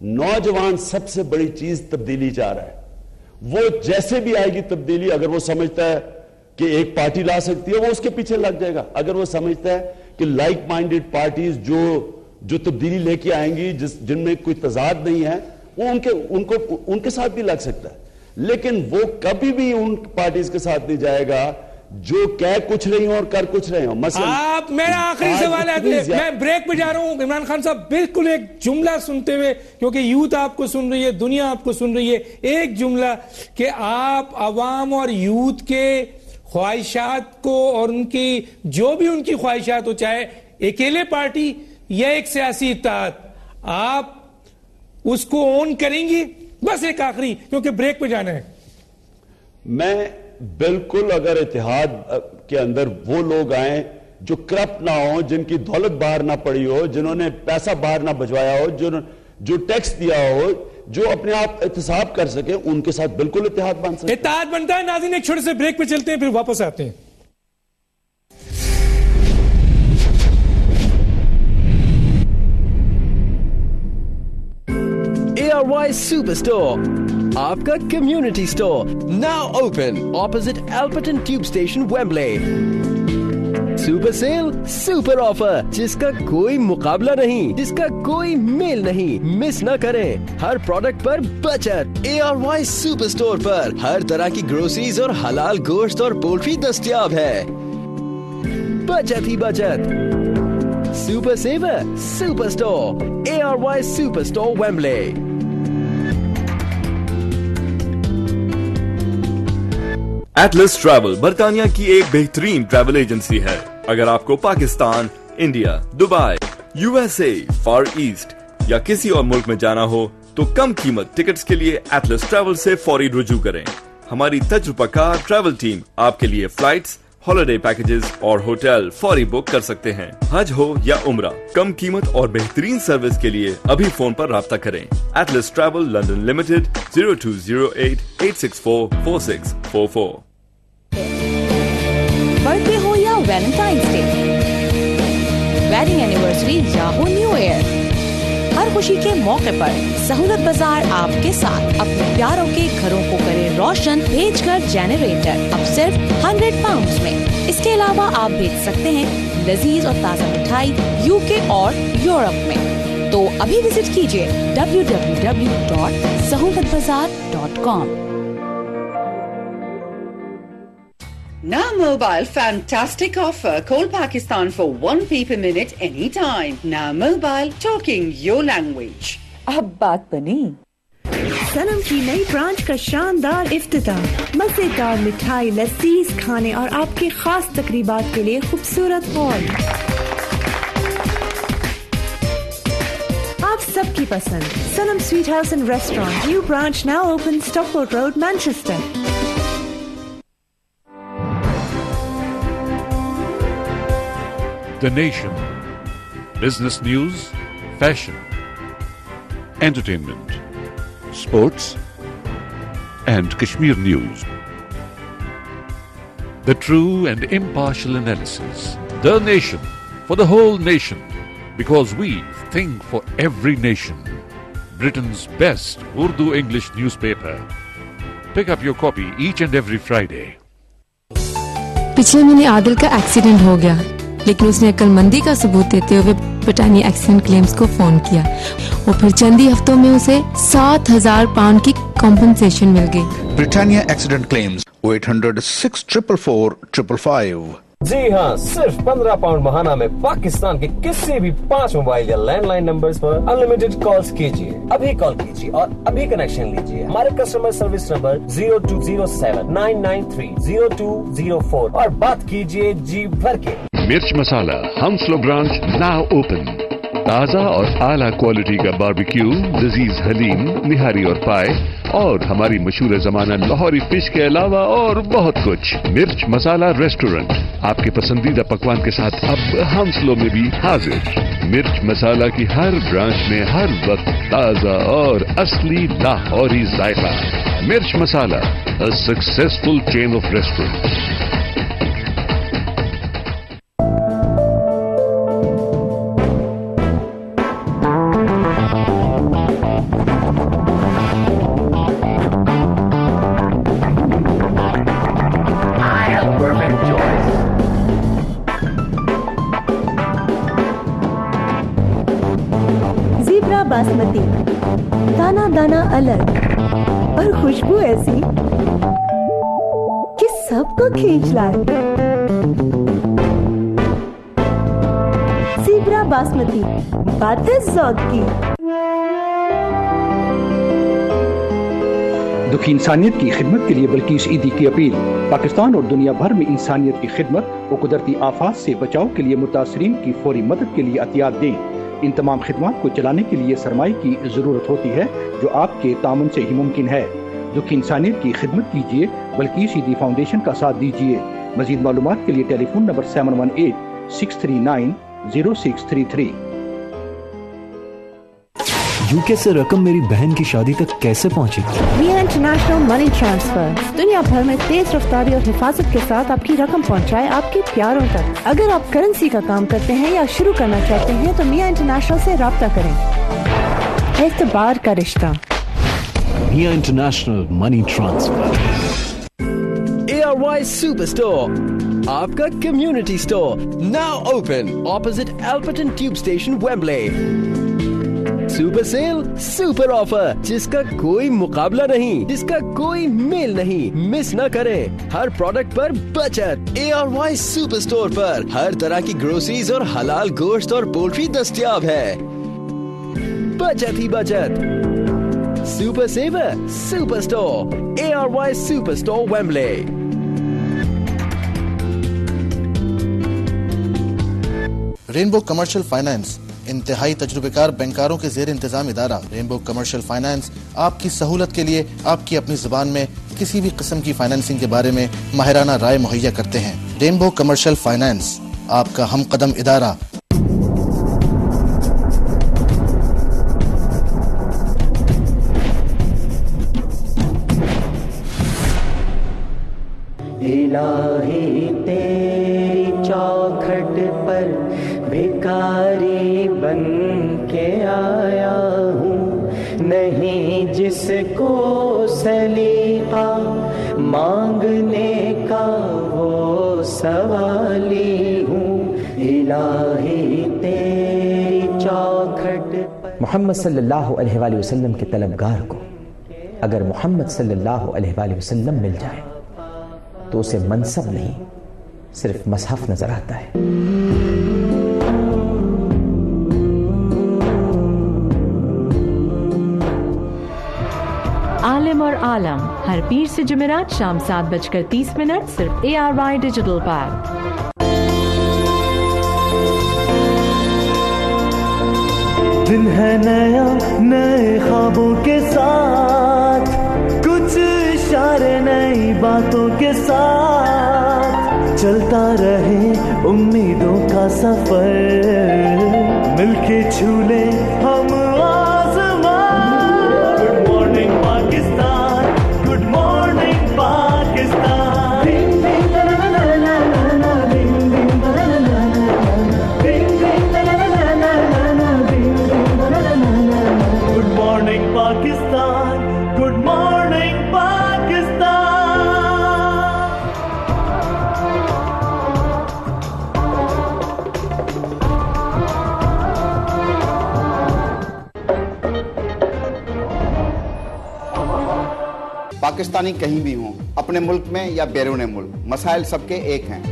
नौजवान सबसे बड़ी चीज तब्दीली चाह रहा है। वो जैसे भी आएगी तब्दीली, अगर वो समझता है कि एक पार्टी ला सकती है, वो उसके पीछे लग जाएगा। अगर वो समझता है कि लाइक माइंडेड पार्टीज जो तब्दीली लेके आएंगी, जिनमें कोई तजाद नहीं है, वो उनके साथ भी लग सकता है। लेकिन वो कभी भी उन पार्टीज के साथ नहीं जाएगा जो कह कुछ रही हो और कर कुछ रहे हो। आप, मेरा आखिरी सवाल है, मैं ब्रेक पे जा रहा हूं। इमरान खान साहब, बिल्कुल एक जुमला सुनते हुए, क्योंकि यूथ आपको सुन रही है, दुनिया आपको सुन रही है, एक जुमला कि आप अवाम और यूथ के ख्वाहिशात को और उनकी जो भी उनकी ख्वाहिशात हो, चाहे अकेले पार्टी या एक सियासी इत्तेहाद, आप उसको ऑन करेंगी? बस एक आखिरी, क्योंकि ब्रेक पे जाना है। मैं बिल्कुल, अगर इत्तेहाद के अंदर वो लोग आए जो करप्ट ना हो, जिनकी दौलत बाहर ना पड़ी हो, जिन्होंने पैसा बाहर ना भिजवाया हो, जो टैक्स दिया हो, जो अपने आप एहतसाब कर सके, उनके साथ बिल्कुल इत्तेहाद बन सकता है। इत्तेहाद बनता है। नाज़रीन, एक छोटे से ब्रेक पे चलते हैं, फिर वापस आते हैं। ARY Superstore, आपका community store, now open opposite Alperton Tube Station, Wembley. Super sale, super offer, जिसका कोई मुकाबला नहीं, जिसका कोई मेल नहीं, मिस न करें। हर प्रोडक्ट पर बचत। ARY सुपर स्टोर पर हर तरह की ग्रोसरीज और हलाल गोश्त और पोल्ट्री दस्तयाब है। बचत ही बचत। Super saver, super store, ARY super store, Wembley. Atlas travel बरतानिया की एक बेहतरीन ट्रैवल एजेंसी है। अगर आपको Pakistan, India, Dubai, USA, far east या किसी और मुल्क में जाना हो तो कम कीमत टिकट्स के लिए एटलस ट्रैवल से फौरी रुजू करें। हमारी तजुर्बाकार ट्रैवल टीम आपके लिए फ्लाइट्स, हॉलिडे पैकेजेस और होटल फौरी बुक कर सकते हैं। हज हो या उम्रा, कम कीमत और बेहतरीन सर्विस के लिए अभी फोन पर राब्ता करें। Atlas travel London limited, 0208-864-4644। Birthday हो या वैलेंटाइंस डे, वेडिंग एनिवर्सरी या हो न्यू ईयर, हर खुशी के मौके पर सहूलत बाजार आपके साथ अपने प्यारों के घरों को करे रोशन, भेजकर जनरेटर अब सिर्फ £100 में। इसके अलावा आप भेज सकते हैं लजीज और ताज़ा मिठाई UK और यूरोप में। तो अभी विजिट कीजिए www.sahulatbazaar.com। Now Mobile, fantastic offer. Call Pakistan for 1p per minute anytime. Now Mobile, talking your language. अब बात बनी। सनम की नई ब्रांच का शानदार इफ्तिताह, मजेदार मिठाई, लजीज खाने और आपके खास तकरीबात के लिए खूबसूरत हॉल। आप सबकी पसंद Sanam sweet house and restaurant, new branch now open, Stockport road, Manchester. The Nation. Business news, fashion, entertainment, sports, and Kashmir news. The true and impartial analysis. The Nation. For the whole nation. Because we think for every nation. Britain's best Urdu-English newspaper. Pick up your copy each and every Friday. पिछले महीने आदिल का accident हो गया, लेकिन उसने अक्लमंदी का सबूत देते हुए ब्रिटानिया एक्सीडेंट क्लेम्स को फोन किया और फिर चंद ही हफ्तों में उसे £7,000 की कॉम्पनसेशन मिल गई। Britannia accident claims 0800-644-555। जी हाँ, सिर्फ £15 महाना में पाकिस्तान के किसी भी 5 मोबाइल या लैंडलाइन नंबर्स पर अनलिमिटेड कॉल्स कीजिए। अभी कॉल कीजिए और अभी कनेक्शन लीजिए। हमारे कस्टमर सर्विस नंबर 0207-993-0204 और बात कीजिए जी भर के। मिर्च मसाला हंसलो ब्रांच नाउ ओपन। ताजा और आला क्वालिटी का बारबेक्यू, लजीज हलीम, निहारी और पाए और हमारी मशहूर जमाना लाहौरी फिश के अलावा और बहुत कुछ। मिर्च मसाला रेस्टोरेंट आपके पसंदीदा पकवान के साथ अब हंसलो में भी हाजिर। मिर्च मसाला की हर ब्रांच में हर वक्त ताजा और असली लाहौरी जायका। मिर्च मसाला, a successful chain of restaurants. सीबरा basmati, दाना दाना अलग और खुशबू ऐसी कि सबको खींच लाए। सीबरा बासमती, बात है ज़ौक़ की। दुखी इंसानियत की खिदमत के लिए बल्कीस ईदी की अपील। पाकिस्तान और दुनिया भर में इंसानियत की खिदमत और कुदरती आफात से बचाव के लिए मुतासरीन की फौरी मदद के लिए अतियात दें। इन तमाम खिदमत को चलाने के लिए सरमाए की जरूरत होती है जो आपके तामुन से ही मुमकिन है। दुखी इंसानियत की खिदमत कीजिए, बल्कीस ईदी फाउंडेशन का साथ दीजिए। मजीद मालूमात के लिए टेलीफोन नंबर 7186390633। यूके से रकम मेरी बहन की शादी तक कैसे पहुंची? मिया इंटरनेशनल मनी ट्रांसफर दुनिया भर में तेज रफ्तारी और हिफाजत के साथ आपकी रकम पहुंचाए आपके प्यारों तक। अगर आप करेंसी का काम करते हैं या शुरू करना चाहते हैं तो मिया इंटरनेशनल से राब्ता करें। एतबार का रिश्ता। Miya international money transfer. ARY Superstore, आपका community store, now open opposite Alperton tube station Wembley. Super sale, super offer, जिसका कोई मुकाबला नहीं, जिसका कोई मेल नहीं, मिस न करें। हर प्रोडक्ट पर बचत। ARY सुपर स्टोर पर हर तरह की ग्रोसरीज और हलाल गोश्त और पोल्ट्री दस्तयाब है। बचत ही बचत। Super saver, super store, ARY super store Wembley. Rainbow commercial finance इंतहाई तजुर्बेकार बैंकारों के जेर इंतजाम इदारा। रेनबो कमर्शियल फाइनेंस आपकी सहूलत के लिए आपकी अपनी जुबान में किसी भी किस्म की फाइनेंसिंग के बारे में माहिराना राय मुहैया करते हैं। रेनबो कमर्शियल फाइनेंस आपका हम कदम इदारा। इलाही तेरी चौखट पर भिखारी बन के आया हूँ, नहीं जिसको सलीका मांगने का वो सवाली हूँ। इलाही तेरी चौखट पर। मोहम्मद सल्लल्लाहु अलैहि वसल्लम के तलबगार को अगर मोहम्मद सल्लल्लाहु अलैहि वसल्लम मिल जाए तो उसे मनसब नहीं सिर्फ मसहफ नजर आता है। आलिम और आलम हर पीर से जुमेरात शाम 7:30 सिर्फ ARY डिजिटल पर। दिन है नया नए ख्वाबों के साथ, कुछ इशारे नई बातों के साथ, चलता रहे उम्मीदों का सफर, मिलके झूले हम आसमान। Good morning Pakistan, good morning Pakistan. Good morning Pakistan, good morning Pakistan. Pakistani कहीं भी हों, अपने मुल्क में या बैरून मुल्क, मसाइल सबके एक हैं।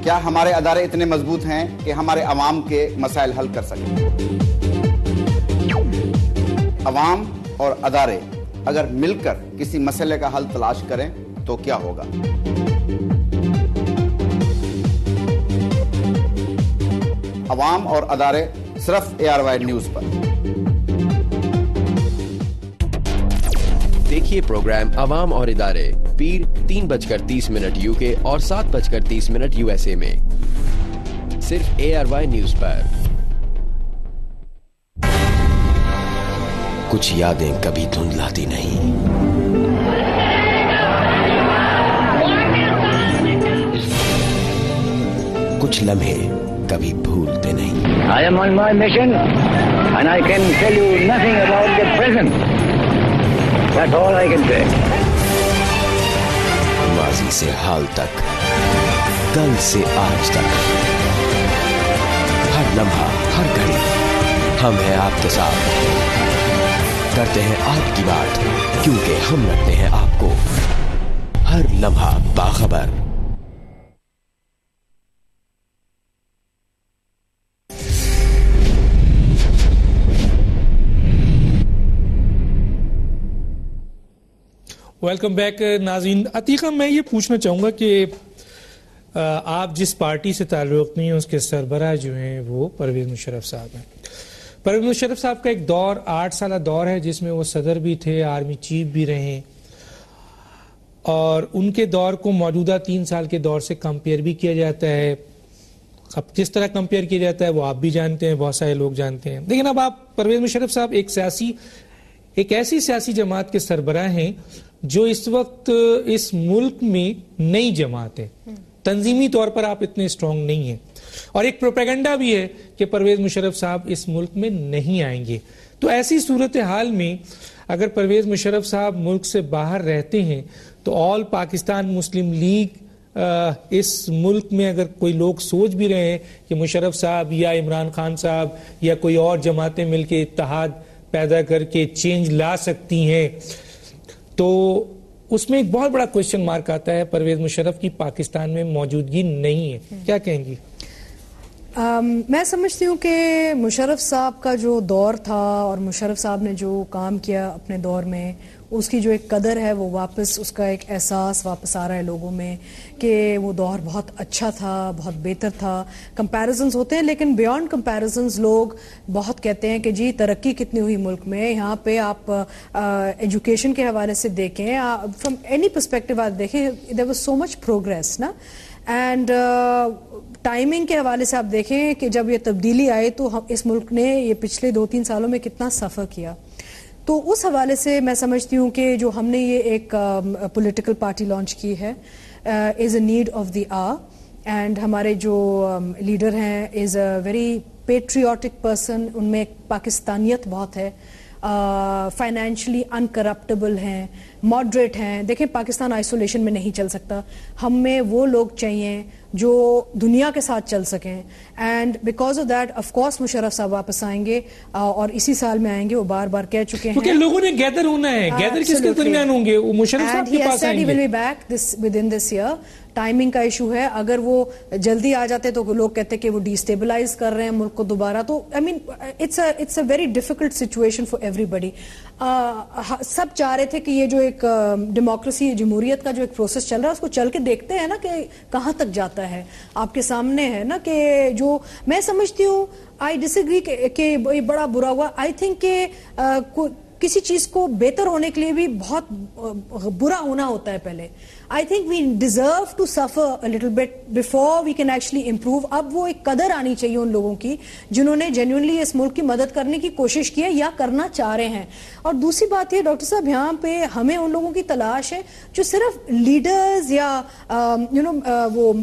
क्या हमारे अदारे इतने मजबूत हैं कि हमारे अवाम के मसाइल हल कर सकें? अवाम और अदारे अगर मिलकर किसी मसले का हल तलाश करें तो क्या होगा? अवाम और अदारे सिर्फ ARY न्यूज पर। देखिए प्रोग्राम अवाम और इदारे पीर 3:30 UK और 7:30 USA में सिर्फ ARY न्यूज पर। कुछ यादें कभी धुंधलाती नहीं, कुछ लम्हे कभी भूलते नहीं। I am on my mission and I can tell you nothing about the present. That's all I can say. माजी से हाल तक, कल से आज तक, हर लम्हा, हर घड़ी हम हैं आपके साथ, करते हैं आपकी बात, क्योंकि हम रखते हैं आपको हर लम्हा बाखबर। वेलकम बैक नाज़रीन। अतीका, मैं ये पूछना चाहूँगा कि आप जिस पार्टी से ताल्लुक़ नहीं है उसके सरबराह जो हैं वो परवेज़ मुशर्रफ साहब हैं। परवेज़ मुशर्रफ साहब का एक दौर 8 साल दौर है जिसमें वो सदर भी थे, आर्मी चीफ भी रहे, और उनके दौर को मौजूदा 3 साल के दौर से कंपेयर भी किया जाता है। अब किस तरह कंपेयर किया जाता है वो आप भी जानते हैं, बहुत सारे लोग जानते हैं। लेकिन अब आप परवेज़ मुशर्रफ साहब एक ऐसी सियासी जमात के सरबराह हैं जो इस वक्त इस मुल्क में नई जमात है, तंजीमी तौर पर आप इतने स्ट्रांग नहीं हैं, और एक प्रोपेगेंडा भी है कि परवेज़ मुशर्रफ साहब इस मुल्क में नहीं आएंगे। तो ऐसी सूरत हाल में अगर परवेज़ मुशर्रफ साहब मुल्क से बाहर रहते हैं तो ऑल पाकिस्तान मुस्लिम लीग इस मुल्क में अगर कोई लोग सोच भी रहे हैं कि मुशर्रफ साहब या इमरान खान साहब या कोई और जमातें मिलकर इत्तेहाद पैदा करके चेंज ला सकती हैं, तो उसमें एक बहुत बड़ा क्वेश्चन मार्क आता है। परवेज़ मुशर्रफ की पाकिस्तान में मौजूदगी नहीं है, क्या कहेंगी? मैं समझती हूँ कि मुशर्रफ साहब का जो दौर था और मुशर्रफ साहब ने जो काम किया अपने दौर में, उसकी जो एक कदर है वो वापस, उसका एक एहसास वापस आ रहा है लोगों में कि वो दौर बहुत अच्छा था, बहुत बेहतर था। कंपैरिजन्स होते हैं लेकिन बियॉन्ड कंपैरिजन्स लोग बहुत कहते हैं कि जी तरक्की कितनी हुई मुल्क में। यहाँ पे आप एजुकेशन के हवाले से देखें, फ्रॉम एनी पर्सपेक्टिव आप देखें, there was so much progress ना। एंड टाइमिंग के हवाले से आप देखें कि जब ये तब्दीली आई तो हम इस मुल्क ने ये पिछले 2-3 सालों में कितना सफ़र किया। तो उस हवाले से मैं समझती हूँ कि जो हमने ये एक पॉलिटिकल पार्टी लॉन्च की है is a need of the hour, and हमारे जो लीडर हैं is a very patriotic person, उनमें पाकिस्तानियत बहुत है, फाइनेंशियली अनकरप्टेबल हैं, मॉडरेट हैं। देखें पाकिस्तान आइसोलेशन में नहीं चल सकता, हम में वो लोग चाहिए जो दुनिया के साथ चल सकें, and because of that of course Musharraf साहब वापस आएंगे और इसी साल में आएंगे, वो बार बार कह चुके हैं। क्योंकि लोगों ने गैदर होना है, गैदर किसके दरमियान होंगे? वो मुशर्रफ साहब के पास आएंगे। He will be back within this year। Timing का इशू है, अगर वो जल्दी आ जाते तो लोग कहते कि वो डिस्टेबलाइज कर रहे हैं मुल्क को दोबारा। तो I mean it's a very difficult situation for everybody. सब चाह रहे थे कि ये जो एक डेमोक्रेसी, जमहूरियत का जो एक प्रोसेस चल रहा है उसको चल के देखते हैं ना कि कहाँ तक जाता है। आपके सामने है ना कि जो मैं समझती हूँ, आई डिसएग्री कि बड़ा बुरा हुआ। आई थिंक कि किसी चीज को बेहतर होने के लिए भी बहुत बुरा होना होता है पहले। I think we deserve to suffer a little bit before we can actually improve. अब वो एक कदर आनी चाहिए उन लोगों की जिन्होंने जेन्युइनली इस मुल्क की मदद करने की कोशिश की है या करना चाह रहे हैं। और दूसरी बात ये डॉक्टर साहब, यहाँ पे हमें उन लोगों की तलाश है जो सिर्फ लीडर्स या वो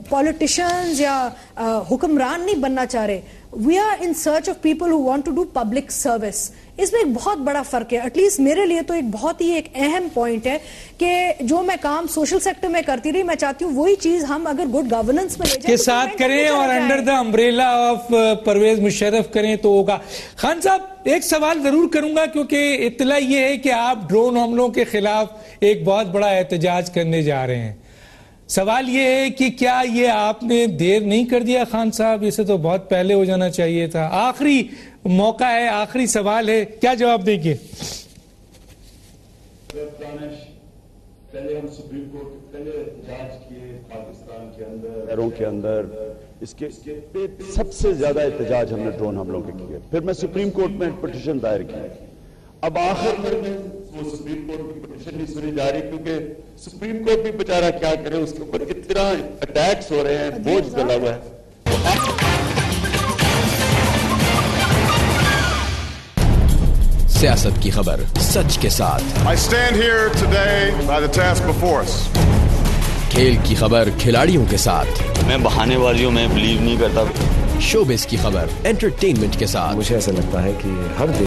पॉलिटिशियंस या हुक्मरान नहीं बनना चाह रहे। We are in search of people who want to do public service. इसमें एक बहुत बड़ा फर्क है। एटलीस्ट मेरे लिए तो एक बहुत ही एक अहम पॉइंट है कि जो मैं काम सोशल सेक्टर में करती रही, मैं चाहती हूँ वही चीज हम अगर गुड गवर्नेंस में ले जाएं के साथ करें और under the umbrella of Pervez Musharraf करें तो होगा। खान साहब, एक सवाल जरूर करूंगा क्योंकि इत्तला ये है कि आप ड्रोन हमलों के खिलाफ एक बहुत बड़ा एहतजाज करने जा रहे हैं। सवाल ये है कि क्या ये आपने देर नहीं कर दिया खान साहब? इसे तो बहुत पहले हो जाना चाहिए था। आखिरी मौका है, आखिरी सवाल है, क्या जवाब देंगे? पहले हम सुप्रीम कोर्ट पहले एहतजाज किए पाकिस्तान के अंदर, शहरों के अंदर, इसके सबसे ज्यादा एहतजाज हमने ड्रोन हमलों के किए। फिर मैं सुप्रीम कोर्ट में पिटीशन दायर की। अब आखिर में वो सुप्रीम कोर्ट की पिटीशन नहीं सुनी जा रही क्योंकि सुप्रीम कोर्ट भी बेचारा क्या करे, उसके ऊपर इतना अटैक्स हो रहे हैं, बोझ डला हुआ है। सियासत की खबर सच के साथ। I stand here today by the task before us. खेल की खबर खिलाड़ियों के साथ। मैं बहानेबाजियों में बिलीव नहीं करता। शोबिस की खबर एंटरटेनमेंट के साथ। मुझे ऐसा लगता है कि हर